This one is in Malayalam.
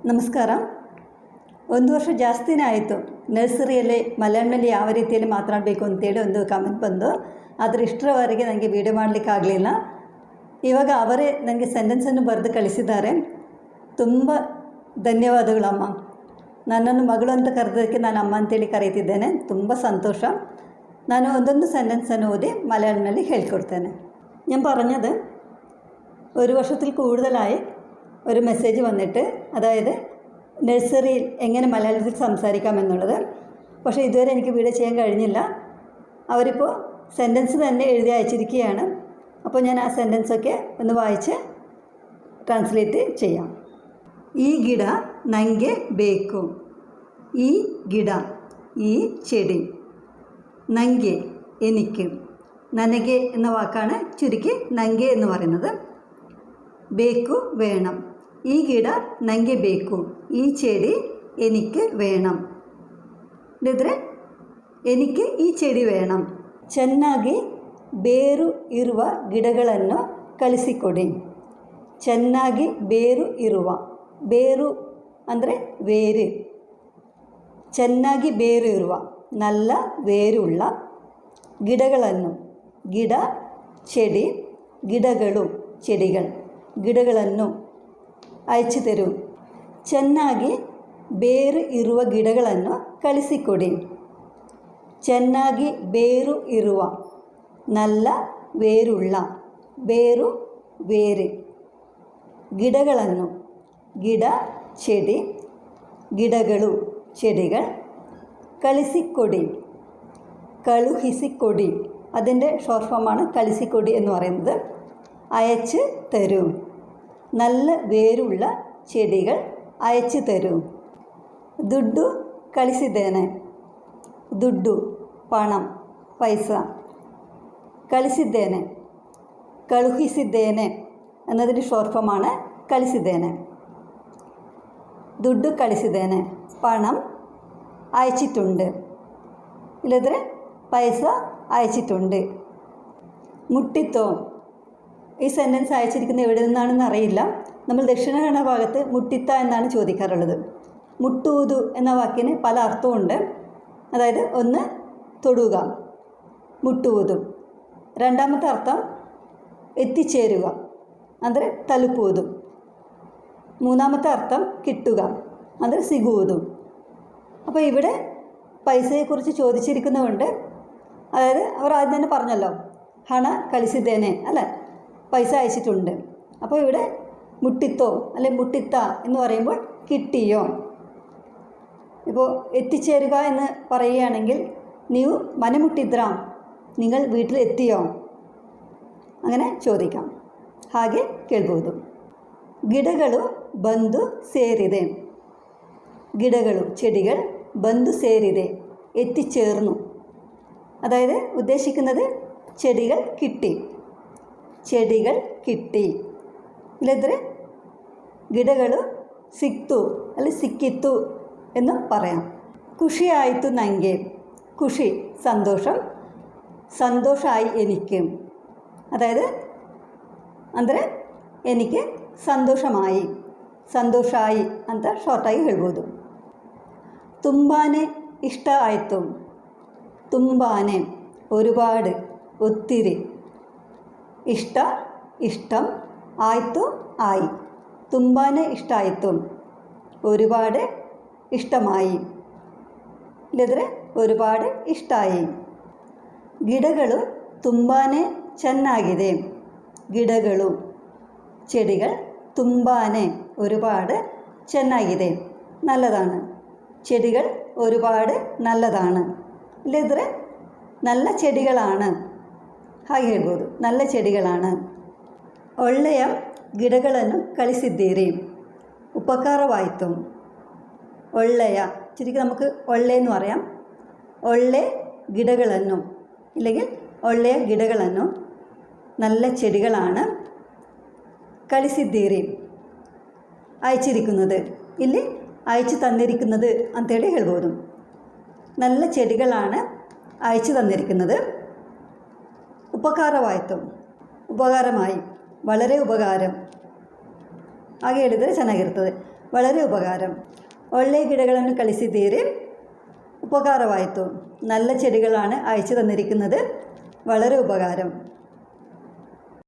ನಮಸ್ಕಾರ. ಒಂದು ವರ್ಷ ಜಾಸ್ತಿನೇ ಆಯಿತು ನರ್ಸರಿಯಲ್ಲಿ ಮಲೆಯಾಳಂನಲ್ಲಿ ಯಾವ ರೀತಿಯಲ್ಲಿ ಮಾತನಾಡಬೇಕು ಅಂತೇಳಿ ಒಂದು ಕಮೆಂಟ್ ಬಂದು, ಆದರೆ ಇಷ್ಟರವರೆಗೆ ನನಗೆ ವೀಡಿಯೋ ಮಾಡಲಿಕ್ಕಾಗಲಿಲ್ಲ. ಇವಾಗ ಅವರೇ ನನಗೆ ಸೆಂಟೆನ್ಸನ್ನು ಬರೆದು ಕಳಿಸಿದ್ದಾರೆ. ತುಂಬ ಧನ್ಯವಾದಗಳು ಅಮ್ಮ. ನನ್ನನ್ನು ಮಗಳು ಅಂತ ಕರೆದೋದಕ್ಕೆ ನಾನು ಅಮ್ಮ ಅಂತೇಳಿ കരയുತ್ತಿದ್ದೇನೆ. ತುಂಬ സന്തോഷ. ನಾನು ಒಂದೊಂದು സെൻറ്റൻസನ್ನು ഓതി മലയാളത്തിൽ ಹೇಳ್ಕೊಡ್ತೇನೆ. ഞാൻ പറഞ്ഞത് ഒരു വർഷത്തിൽ കൂടുതലായി ഒരു മെസ്സേജ് വന്നിട്ട്, അതായത് നഴ്സറിയിൽ എങ്ങനെ മലയാളത്തിൽ സംസാരിക്കാമെന്നുള്ളത്. പക്ഷേ ഇതുവരെ എനിക്ക് വീഡിയോ ചെയ്യാൻ കഴിഞ്ഞില്ല. അവരിപ്പോൾ സെൻറ്റൻസ് തന്നെ എഴുതി അയച്ചിരിക്കുകയാണ്. അപ്പോൾ ഞാൻ ആ സെൻറ്റൻസൊക്കെ ഒന്ന് വായിച്ച് ട്രാൻസ്ലേറ്റ് ചെയ്യാം. ഈ ಗಿಡ ನನಗೆ ಬೇಕು. ഈ ಗಿಡ, ഈ ചെടി. ನನಗೆ എനിക്ക്. ನನಗೆ എന്ന വാക്കാണ് ചുരുക്കി ನನಗೆ എന്ന് പറയുന്നത്. ಬೇಕು വേണം. ഈ ಗಿಡ ನನಗೆ ಬೇಕು. ഈ ചെടി എനിക്ക് വേണം. ಇಲ್ಲದ್ರೆ എനിക്ക് ಈ ചെടി വേണം. ಚೆನ್ನಾಗಿ ಬೇರು ಇರುವ ಗಿಡಗಳನ್ನು ಕಳಿಸಿಕೊಡಿ. ಚೆನ್ನಾಗಿ ಬೇರು ಇರುವ, ಬೇರು ಅಂದರೆ വേര്. ಚೆನ್ನಾಗಿ ಬೇರು ಇರುವ, നല്ല വേരുള്ള. ಗಿಡಗಳನ್ನು, ಗಿಡ ചെടി, ಗಿಡಗಳು ചെടികൾ, ಗಿಡಗಳನ್ನು ಅಯച്ചു ತರು. ಚೆನ್ನಾಗಿ ಬೇರು ಇರುವ ಗಿಡಗಳನ್ನು ಕಳಿಸಿಕೊಡಿ. ಚೆನ್ನಾಗಿ ಬೇರು ಇರುವ, നല്ല വേരുള്ള, ಬೇರು വേര്. ಗಿಡಗಳನ್ನು, ಗಿಡ ചെടി, ಗಿಡಗಳು ചെടികൾ. ಕಳಿಸಿಕೊಡಿ, കಳುഹിಸಿಕೊಡಿ, അതിൻ്റെ ഷോർട്ട് ഫോമാണ് ಕಳಿಸಿಕೊಡಿ എന്ന് പറയുന്നത്. അയച്ചു തരൂ, നല്ല വേരുള്ള ചെടികൾ അയച്ചു തരൂ. ದುಡ್ಡು ಕಳಿಸಿದ್ದೇನೆ. ದುಡ್ಡು പണം, പൈസ. ಕಳಿಸಿದ್ದೇನೆ, ಕಳುಹಿಸಿದ್ದೇನೆ എന്നതിൻ്റെ ഷോർട്ട് ഫോമാണ് ಕಳಿಸಿದ್ದೇನೆ. ದುಡ್ಡು ಕಳಿಸಿದ್ದೇನೆ, പണം അയച്ചിട്ടുണ്ട്. ഇല്ലದ್ರೆ പൈസ അയച്ചിട്ടുണ്ട്. മുട്ടിത്തോ, ഈ സെൻറ്റൻസ് അയച്ചിരിക്കുന്നത് എവിടെ നിന്നാണെന്ന് അറിയില്ല. നമ്മൾ ദക്ഷിണ കന്നഡ ഭാഗത്ത് മുട്ടിത്ത എന്നാണ് ചോദിക്കാറുള്ളത്. മുട്ടൂതു എന്ന വാക്കിന് പല അർത്ഥമുണ്ട്. അതായത് ഒന്ന് തൊടുക, മുട്ടുವುದು. രണ്ടാമത്തെ അർത്ഥം എത്തിച്ചേരുക, ಅಂದರೆ ತಲುಪುವುದು. മൂന്നാമത്തെ അർത്ഥം കിട്ടുക, ಅಂದರೆ ಸಿಗುವುದು. അപ്പോൾ ഇവിടെ പൈസയെക്കുറിച്ച് ചോദിച്ചിരിക്കുന്നതുകൊണ്ട്, അതായത് അവർ ആദ്യം തന്നെ പറഞ്ഞല്ലോ, ഹണ കളിಸಿದ್ದೇನೆ അല്ലേ, പൈസ അയച്ചിട്ടുണ്ട്. അപ്പോൾ ഇവിടെ മുട്ടിത്തോ അല്ലെ മുട്ടിത്ത എന്ന് പറയുമ്പോൾ കിട്ടിയോ. ഇപ്പോൾ എത്തിച്ചേരുക എന്ന് പറയുകയാണെങ്കിൽ ನೀವು ಮನೆ ಮುಟ್ಟಿದ್ರಾ, നിങ്ങൾ വീട്ടിൽ എത്തിയോ, അങ്ങനെ ചോദിക്കാം. ಹಾಗೆ ಕೇಳ್ಬೋದು. ಗಿಡಗಳು ಬಂದು ಸೇರಿದೆ. ಗಿಡಗಳು ചെടികൾ ಬಂದು ಸೇರಿದೆ, എത്തിച്ചേർന്നു. അതായത് ഉദ്ദേശിക്കുന്നത് ചെടികൾ കിട്ടി, ചെടികൾ കിട്ടി. ഇല്ലದ್ರೆ ಗಿಡಗಳು ಸಿಕ್ತು ಅಲ್ಲಿ ಸಿಕ್ಕಿತ್ತು എന്ന് പറയാം. ಖುಷಿ ಆಯಿತು ನನಗೆ. ಖುಷಿ സന്തോഷം, സന്തോഷമായി എനിക്ക്. അതായത് ಅಂದರೆ എനിക്ക് ಸಂತೋಷമായി, ಸಂತೋಷಾಯಿ ಅಂತ ಶಾರ್ಟಾಗಿ ಹೇಳ್ಬೋದು. ತುಂಬಾ ಇಷ್ಟ ಆಯಿತು. ತುಂಬಾ, ഒരുപാട്, ഒത്തിരി. ഇഷ്ട, ഇഷ്ടം. ആയിത്തു, ആയി. ತುಂಬಾ ಇಷ್ಟ ಆಯಿತು, ഒരുപാട് ഇഷ്ടമായി. ಇಲ್ಲದ್ರೆ ഒരുപാട് ಇಷ್ಟಾಯಿ. ಗಿಡಗಳು ತುಂಬಾ ಚೆನ್ನಾಗಿದೆ. ಗಿಡಗಳು ചെടികൾ ತುಂಬಾ ഒരുപാട് ಚೆನ್ನಾಗಿದೆ, നല്ലതാണ്. ചെടികൾ ഒരുപാട് നല്ലതാണ്. ഇല്ലದ್ರೆ നല്ല ചെടികളാണ്, ಹಾಗೆ ಹೇಳ್ಬೋದು. നല്ല ചെടികളാണ്. ಒಳ್ಳೆಯ ಗಿಡಗಳನ್ನು ಕಳಿಸಿದ್ದೀರಿ. ಉಪಕಾರವಾಯಿತು. ಒಳ್ಳೆಯ, ശരിക്കും നമുക്ക് ಒಳ್ಳೆയെന്ന് പറയാം. ಒಳ್ಳೆ ಗಿಡಗಳನ್ನು, ഇല്ലെങ്കിൽ ಒಳ್ಳೆಯ ಗಿಡಗಳನ್ನು, നല്ല ചെടികളാണ്. ಕಳಿಸಿದ್ದೀರಿ, അയച്ചിരിക്കുന്നത്. ಇಲ್ಲಿ അയച്ചു തന്നിരിക്കുന്നത് ಅಂತೇಳಿ ಹೇಳ್ಬೋದು. നല്ല ചെടികളാണ് അയച്ചു തന്നിരിക്കുന്നത്. ಉಪಕಾರವಾಯಿತು, ಉಪಕಾರമായി, വളരെ ഉപകാരം. ಹಾಗೆ ಹೇಳಿದರೆ ಚೆನ್ನಾಗಿರ್ತದೆ. വളരെ ഉപകാരം. ಒಳ್ಳೆಯ ಗಿಡಗಳನ್ನು ಕಳಿಸಿದ್ದೀರಿ, ಉಪಕಾರವಾಯಿತು. നല്ല ചെടികളാണ് അയച്ചു തന്നിരിക്കുന്നത്, വളരെ ഉപകാരം.